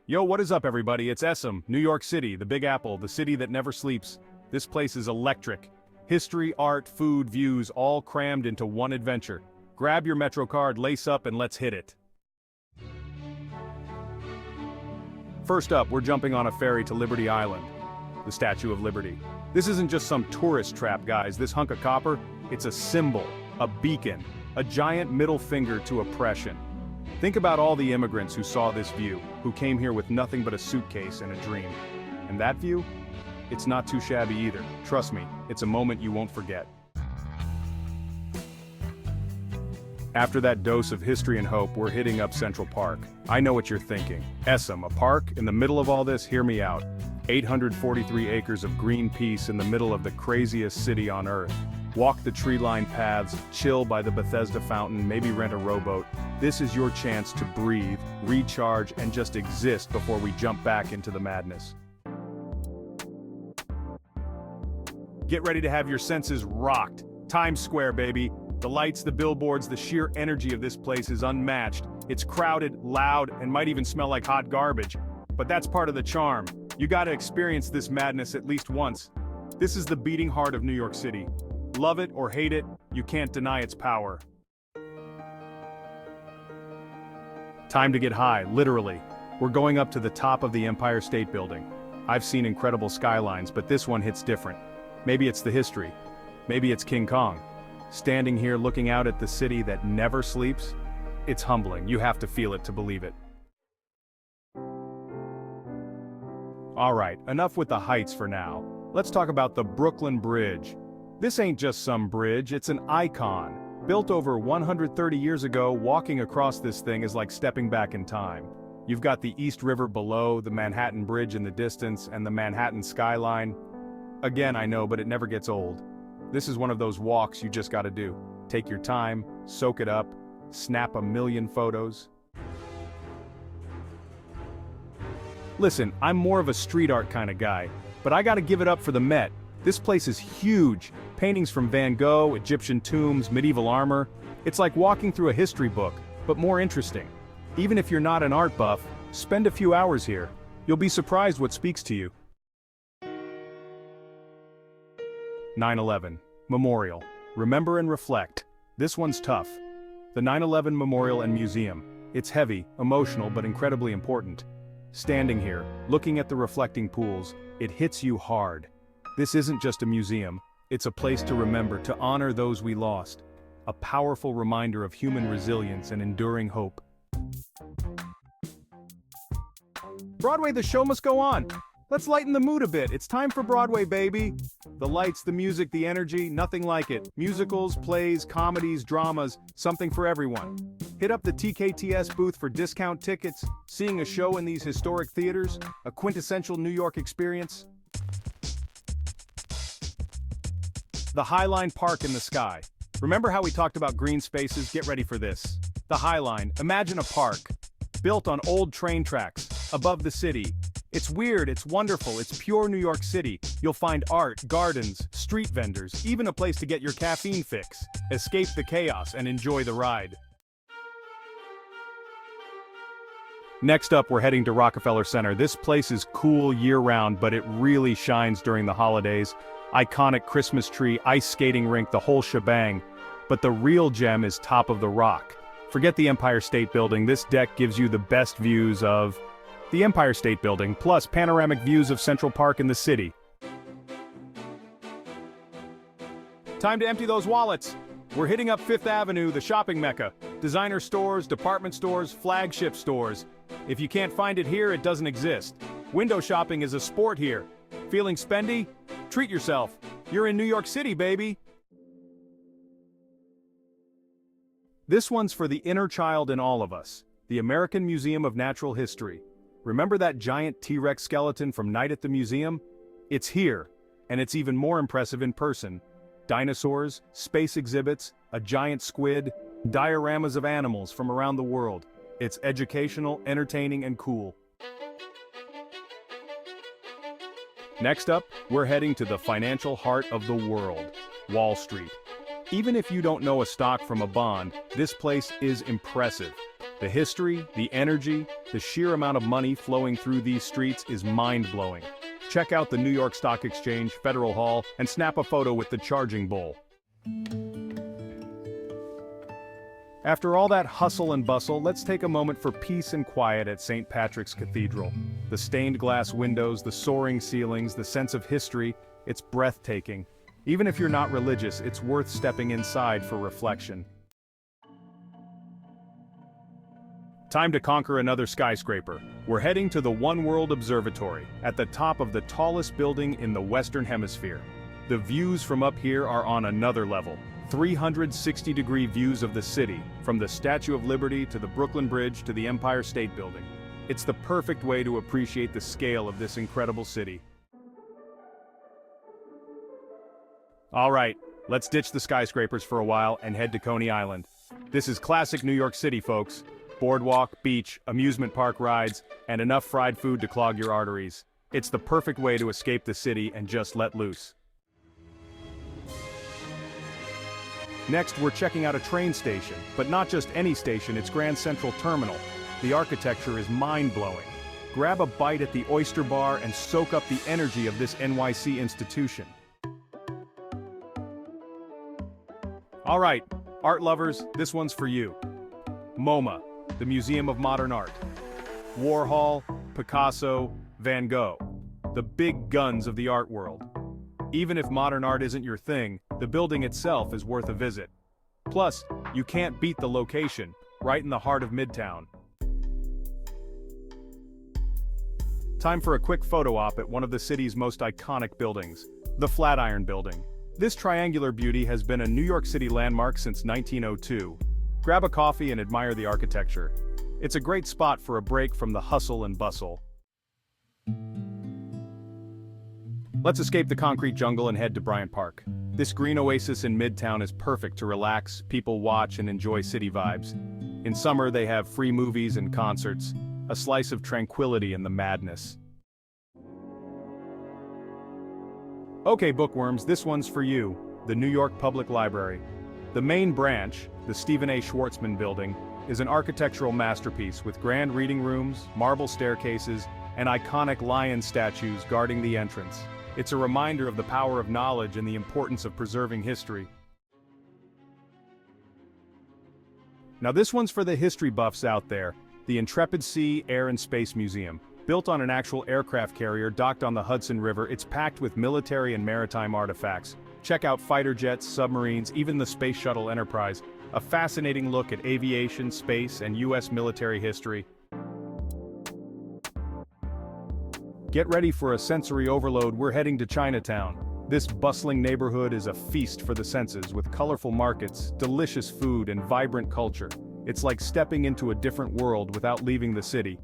Yo, what is up everybody? It's Essam, New York City, the Big Apple, the city that never sleeps. This place is electric. History, art, food, views, all crammed into one adventure. Grab your Metro card, lace up, and let's hit it. First up, we're jumping on a ferry to Liberty Island, the Statue of Liberty. This isn't just some tourist trap, guys. This hunk of copper, it's a symbol, a beacon, a giant middle finger to oppression. Think about all the immigrants who saw this view, who came here with nothing but a suitcase and a dream. And that view? It's not too shabby either. Trust me, it's a moment you won't forget. After that dose of history and hope, we're hitting up Central Park. I know what you're thinking. Essam, a park? In the middle of all this, hear me out. 843 acres of green peace in the middle of the craziest city on earth. Walk the tree-lined paths, chill by the Bethesda fountain, maybe rent a rowboat. This is your chance to breathe, recharge, and just exist before we jump back into the madness. Get ready to have your senses rocked. Times Square, baby. The lights, the billboards, the sheer energy of this place is unmatched. It's crowded, loud, and might even smell like hot garbage. But that's part of the charm. You gotta experience this madness at least once. This is the beating heart of New York City. Love it or hate it, you can't deny its power. Time to get high, literally. We're going up to the top of the Empire State Building. I've seen incredible skylines, but this one hits different. Maybe it's the history. Maybe it's King Kong. Standing here looking out at the city that never sleeps, it's humbling. You have to feel it to believe it. Alright, enough with the heights for now. Let's talk about the Brooklyn Bridge. This ain't just some bridge, it's an icon. Built over 130 years ago, walking across this thing is like stepping back in time. You've got the East River below, the Manhattan Bridge in the distance, and the Manhattan skyline. Again, I know, but it never gets old. This is one of those walks you just gotta do. Take your time, soak it up, snap a million photos. Listen, I'm more of a street art kind of guy, but I gotta give it up for the Met. This place is huge. Paintings from Van Gogh, Egyptian tombs, medieval armor. It's like walking through a history book, but more interesting. Even if you're not an art buff, spend a few hours here. You'll be surprised what speaks to you. 9/11 Memorial. Remember and reflect. This one's tough. The 9/11 Memorial and Museum. It's heavy, emotional, but incredibly important. Standing here, looking at the reflecting pools, it hits you hard. This isn't just a museum, it's a place to remember, to honor those we lost. A powerful reminder of human resilience and enduring hope. Broadway, the show must go on. Let's lighten the mood a bit. It's time for Broadway, baby. The lights, the music, the energy, nothing like it. Musicals, plays, comedies, dramas, something for everyone. Hit up the TKTS booth for discount tickets. Seeing a show in these historic theaters, a quintessential New York experience. The Highline Park in the sky. Remember how we talked about green spaces? Get ready for this. The Highline, imagine a park. Built on old train tracks, above the city. It's weird, it's wonderful, it's pure New York City. You'll find art, gardens, street vendors, even a place to get your caffeine fix. Escape the chaos and enjoy the ride. Next up, we're heading to Rockefeller Center. This place is cool year-round, but it really shines during the holidays. Iconic Christmas tree, ice skating rink, the whole shebang. But the real gem is Top of the Rock. Forget the Empire State Building, this deck gives you the best views of the Empire State Building, plus panoramic views of Central Park and the city. Time to empty those wallets. We're hitting up Fifth Avenue, the shopping mecca. Designer stores, department stores, flagship stores. If you can't find it here, it doesn't exist. Window shopping is a sport here. Feeling spendy? Treat yourself. You're in New York City, baby. This one's for the inner child in all of us. The American Museum of Natural History. Remember that giant T-Rex skeleton from Night at the Museum? It's here, and it's even more impressive in person. Dinosaurs, space exhibits, a giant squid, dioramas of animals from around the world. It's educational, entertaining, and cool. Next up, we're heading to the financial heart of the world, Wall Street. Even if you don't know a stock from a bond, this place is impressive. The history, the energy, the sheer amount of money flowing through these streets is mind-blowing. Check out the New York Stock Exchange, Federal Hall, and snap a photo with the charging bull. After all that hustle and bustle, let's take a moment for peace and quiet at St. Patrick's Cathedral. The stained glass windows, the soaring ceilings, the sense of history, it's breathtaking. Even if you're not religious, it's worth stepping inside for reflection. Time to conquer another skyscraper. We're heading to the One World Observatory, at the top of the tallest building in the Western Hemisphere. The views from up here are on another level. 360-degree views of the city, from the Statue of Liberty to the Brooklyn Bridge to the Empire State Building. It's the perfect way to appreciate the scale of this incredible city. All right, let's ditch the skyscrapers for a while and head to Coney Island. This is classic New York City, folks. Boardwalk, beach, amusement park rides, and enough fried food to clog your arteries. It's the perfect way to escape the city and just let loose. Next, we're checking out a train station, but not just any station, it's Grand Central Terminal. The architecture is mind-blowing. Grab a bite at the Oyster Bar and soak up the energy of this NYC institution. All right, art lovers, this one's for you. MoMA, the Museum of Modern Art. Warhol, Picasso, Van Gogh. The big guns of the art world. Even if modern art isn't your thing, the building itself is worth a visit. Plus, you can't beat the location, right in the heart of Midtown. Time for a quick photo op at one of the city's most iconic buildings, the Flatiron Building. This triangular beauty has been a New York City landmark since 1902. Grab a coffee and admire the architecture. It's a great spot for a break from the hustle and bustle. Let's escape the concrete jungle and head to Bryant Park. This green oasis in Midtown is perfect to relax, people watch, and enjoy city vibes. In summer, they have free movies and concerts, a slice of tranquility in the madness. Okay, bookworms, this one's for you, the New York Public Library. The main branch, the Stephen A. Schwarzman Building, is an architectural masterpiece with grand reading rooms, marble staircases, and iconic lion statues guarding the entrance. It's a reminder of the power of knowledge and the importance of preserving history. Now this one's for the history buffs out there, the Intrepid Sea, Air and Space Museum. Built on an actual aircraft carrier docked on the Hudson River, it's packed with military and maritime artifacts. Check out fighter jets, submarines, even the Space Shuttle Enterprise. A fascinating look at aviation, space, and U.S. military history. Get ready for a sensory overload, we're heading to Chinatown. This bustling neighborhood is a feast for the senses with colorful markets, delicious food, and vibrant culture. It's like stepping into a different world without leaving the city.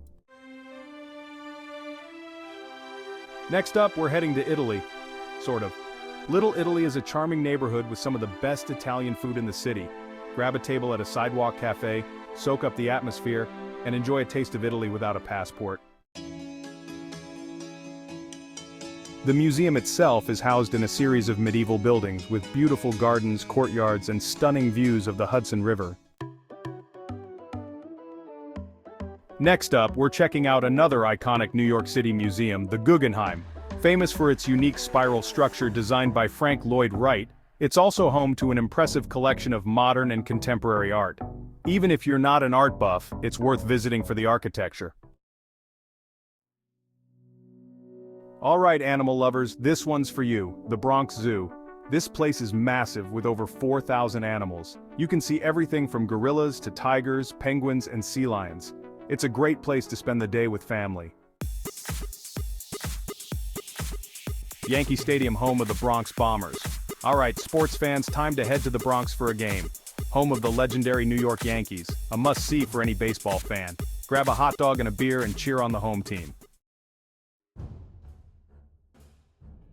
Next up, we're heading to Italy. Sort of. Little Italy is a charming neighborhood with some of the best Italian food in the city. Grab a table at a sidewalk cafe, soak up the atmosphere, and enjoy a taste of Italy without a passport. The museum itself is housed in a series of medieval buildings with beautiful gardens, courtyards, and stunning views of the Hudson River. Next up, we're checking out another iconic New York City museum, the Guggenheim. Famous for its unique spiral structure designed by Frank Lloyd Wright, it's also home to an impressive collection of modern and contemporary art. Even if you're not an art buff, it's worth visiting for the architecture. All right, animal lovers, this one's for you, the Bronx Zoo. This place is massive with over 4,000 animals. You can see everything from gorillas to tigers, penguins, and sea lions. It's a great place to spend the day with family. Yankee Stadium, home of the Bronx Bombers. All right, sports fans, time to head to the Bronx for a game. Home of the legendary New York Yankees, a must-see for any baseball fan. Grab a hot dog and a beer and cheer on the home team.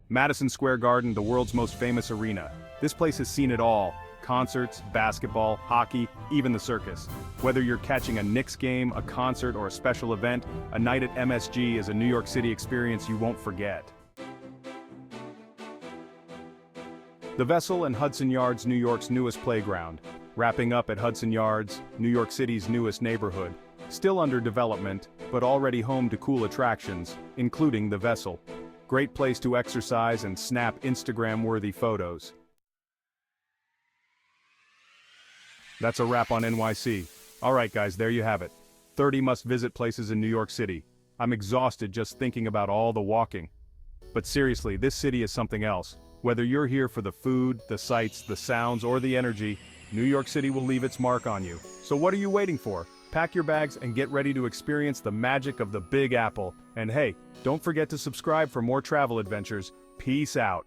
Madison Square Garden, the world's most famous arena. This place has seen it all. Concerts, basketball, hockey, even the circus. Whether you're catching a Knicks game, a concert, or a special event, a night at MSG is a New York City experience you won't forget. The Vessel and Hudson Yards, New York's newest playground. Wrapping up at Hudson Yards, New York City's newest neighborhood. Still under development, but already home to cool attractions, including the Vessel. Great place to exercise and snap Instagram-worthy photos. That's a wrap on NYC. Alright guys, there you have it. 30 must-visit places in New York City. I'm exhausted just thinking about all the walking. But seriously, this city is something else. Whether you're here for the food, the sights, the sounds, or the energy, New York City will leave its mark on you. So what are you waiting for? Pack your bags and get ready to experience the magic of the Big Apple. And hey, don't forget to subscribe for more travel adventures. Peace out.